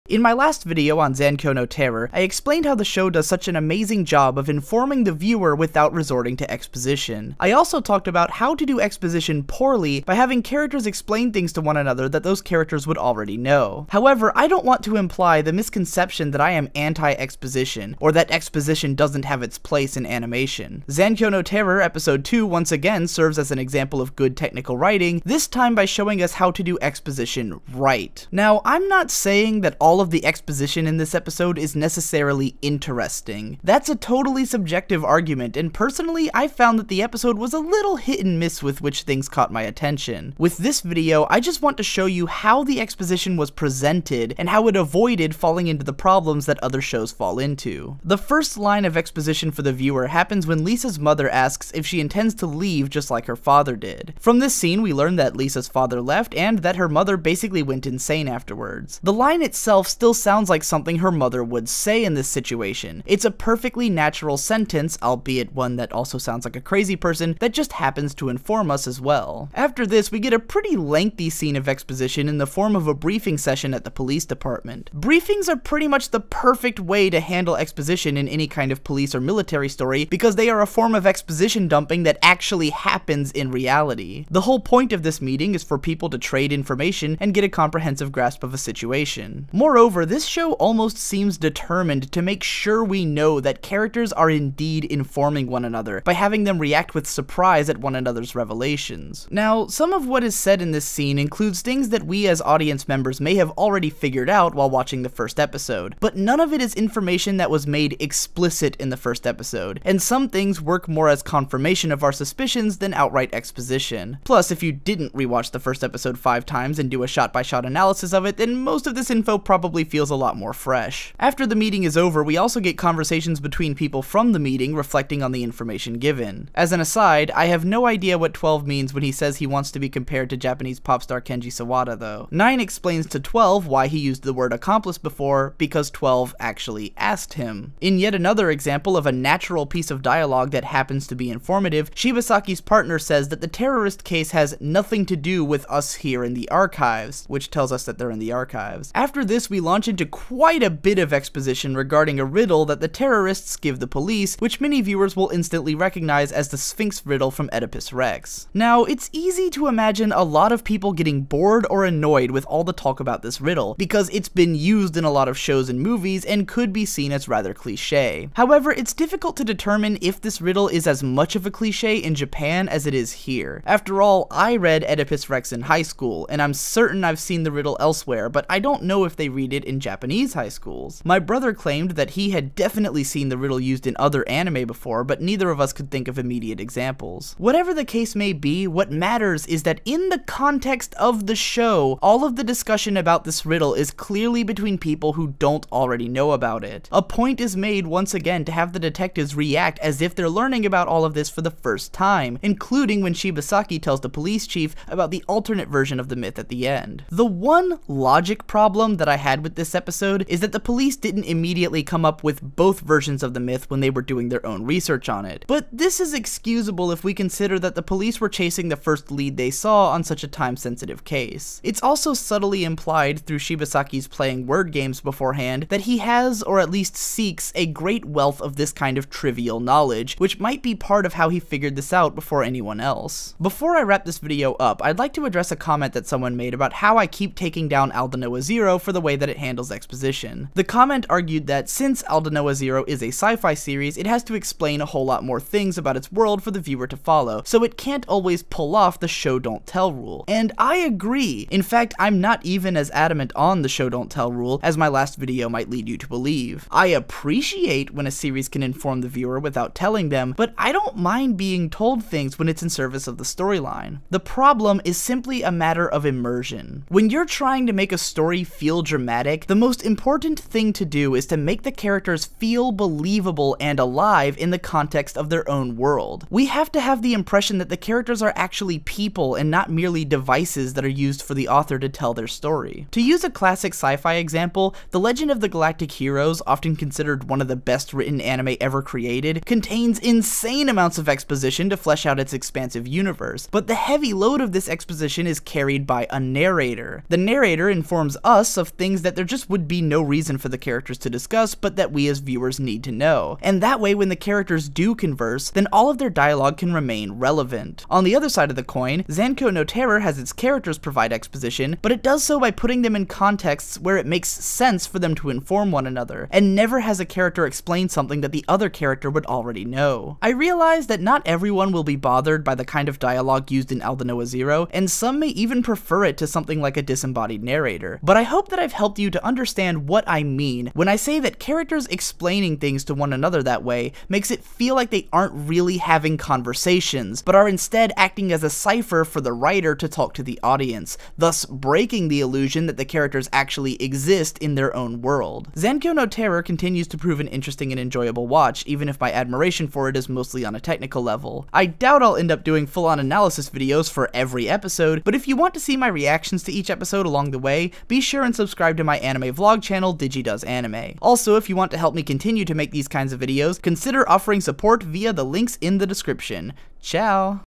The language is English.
In my last video on Zankyou no Terror, I explained how the show does such an amazing job of informing the viewer without resorting to exposition. I also talked about how to do exposition poorly by having characters explain things to one another that those characters would already know. However, I don't want to imply the misconception that I am anti-exposition, or that exposition doesn't have its place in animation. Zankyou no Terror Episode 2 once again serves as an example of good technical writing, this time by showing us how to do exposition right. Now, I'm not saying that all of the exposition in this episode is necessarily interesting. That's a totally subjective argument, and personally, I found that the episode was a little hit and miss with which things caught my attention. With this video, I just want to show you how the exposition was presented, and how it avoided falling into the problems that other shows fall into. The first line of exposition for the viewer happens when Lisa's mother asks if she intends to leave just like her father did. From this scene, we learn that Lisa's father left, and that her mother basically went insane afterwards. The line itself still sounds like something her mother would say in this situation. It's a perfectly natural sentence, albeit one that also sounds like a crazy person, that just happens to inform us as well. After this, we get a pretty lengthy scene of exposition in the form of a briefing session at the police department. Briefings are pretty much the perfect way to handle exposition in any kind of police or military story because they are a form of exposition dumping that actually happens in reality. The whole point of this meeting is for people to trade information and get a comprehensive grasp of a situation. Moreover, this show almost seems determined to make sure we know that characters are indeed informing one another by having them react with surprise at one another's revelations. Now, some of what is said in this scene includes things that we as audience members may have already figured out while watching the first episode, but none of it is information that was made explicit in the first episode, and some things work more as confirmation of our suspicions than outright exposition. Plus, if you didn't rewatch the first episode 5 times and do a shot-by-shot analysis of it, then most of this info probably feels a lot more fresh. After the meeting is over, we also get conversations between people from the meeting reflecting on the information given. As an aside, I have no idea what 12 means when he says he wants to be compared to Japanese pop star Kenji Sawada though. 9 explains to 12 why he used the word accomplice before, because 12 actually asked him. In yet another example of a natural piece of dialogue that happens to be informative, Shibasaki's partner says that the terrorist case has nothing to do with us here in the archives, which tells us that they're in the archives. After this, we launch into quite a bit of exposition regarding a riddle that the terrorists give the police, which many viewers will instantly recognize as the Sphinx riddle from Oedipus Rex. Now, it's easy to imagine a lot of people getting bored or annoyed with all the talk about this riddle, because it's been used in a lot of shows and movies and could be seen as rather cliche. However, it's difficult to determine if this riddle is as much of a cliche in Japan as it is here. After all, I read Oedipus Rex in high school, and I'm certain I've seen the riddle elsewhere, but I don't know if they read it in Japanese high schools. My brother claimed that he had definitely seen the riddle used in other anime before, but neither of us could think of immediate examples. Whatever the case may be, what matters is that in the context of the show, all of the discussion about this riddle is clearly between people who don't already know about it. A point is made once again to have the detectives react as if they're learning about all of this for the first time, including when Shibasaki tells the police chief about the alternate version of the myth at the end. The one logic problem that I had with this episode is that the police didn't immediately come up with both versions of the myth when they were doing their own research on it. But this is excusable if we consider that the police were chasing the first lead they saw on such a time-sensitive case. It's also subtly implied through Shibasaki's playing word games beforehand that he has, or at least seeks, a great wealth of this kind of trivial knowledge, which might be part of how he figured this out before anyone else. Before I wrap this video up, I'd like to address a comment that someone made about how I keep taking down Aldnoah Zero for the way that it handles exposition. The comment argued that since Aldnoah Zero is a sci-fi series, it has to explain a whole lot more things about its world for the viewer to follow, so it can't always pull off the show don't tell rule. And I agree. In fact, I'm not even as adamant on the show don't tell rule as my last video might lead you to believe. I appreciate when a series can inform the viewer without telling them, but I don't mind being told things when it's in service of the storyline. The problem is simply a matter of immersion. When you're trying to make a story feel dramatic, the most important thing to do is to make the characters feel believable and alive in the context of their own world. We have to have the impression that the characters are actually people and not merely devices that are used for the author to tell their story. To use a classic sci-fi example, The Legend of the Galactic Heroes, often considered one of the best written anime ever created, contains insane amounts of exposition to flesh out its expansive universe, but the heavy load of this exposition is carried by a narrator. The narrator informs us of things things that there just would be no reason for the characters to discuss, but that we as viewers need to know. And that way, when the characters do converse, then all of their dialogue can remain relevant. On the other side of the coin, Zankyou no Terror has its characters provide exposition, but it does so by putting them in contexts where it makes sense for them to inform one another, and never has a character explain something that the other character would already know. I realize that not everyone will be bothered by the kind of dialogue used in Aldnoah Zero, and some may even prefer it to something like a disembodied narrator, but I hope that I've helped you to understand what I mean when I say that characters explaining things to one another that way makes it feel like they aren't really having conversations, but are instead acting as a cipher for the writer to talk to the audience, thus breaking the illusion that the characters actually exist in their own world. Zankyou no Terror continues to prove an interesting and enjoyable watch, even if my admiration for it is mostly on a technical level. I doubt I'll end up doing full-on analysis videos for every episode, but if you want to see my reactions to each episode along the way, be sure and subscribe to my anime vlog channel, DigiDoesAnime. Also, if you want to help me continue to make these kinds of videos, consider offering support via the links in the description. Ciao!